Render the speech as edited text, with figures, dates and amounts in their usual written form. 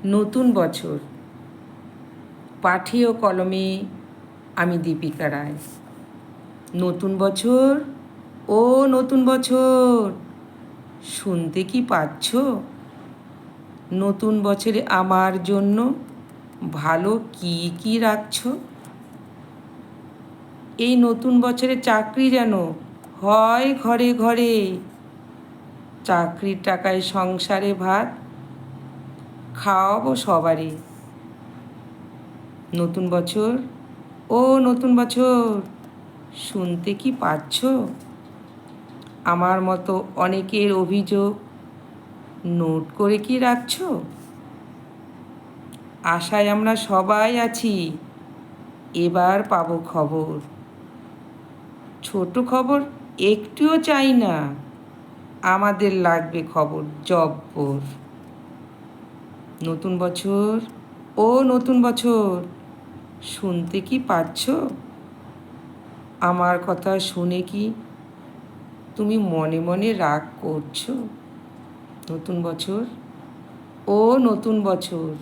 নতুন বছর পাঠে ও কলমে আমি দীপিকা রায়। নতুন বছর, ও নতুন বছর, শুনতে কি পাচ্ছ? নতুন বছরে আমার জন্য ভালো কি কি রাখছ? এই নতুন বছরে চাকরি যেন হয় ঘরে ঘরে, চাকরির টাকায় সংসারে ভাত খাওয়াবো সবারই। নতুন বছর, ও নতুন বছর, শুনতে কি পাচ্ছ? আমার মতো অনেকের অভিযোগ নোট করে কি রাখছো? আশায় আমরা সবাই আছি, এবার পাবো খবর। ছোট খবর একটুও চাই না, আমাদের লাগবে খবর জব্বর। নতুন বছর, ও নতুন বছর, শুনতে কি পাচ্ছ? আমার কথা শুনে কি তুমি মনে মনে রাগ করছো? নতুন বছর, ও নতুন বছর,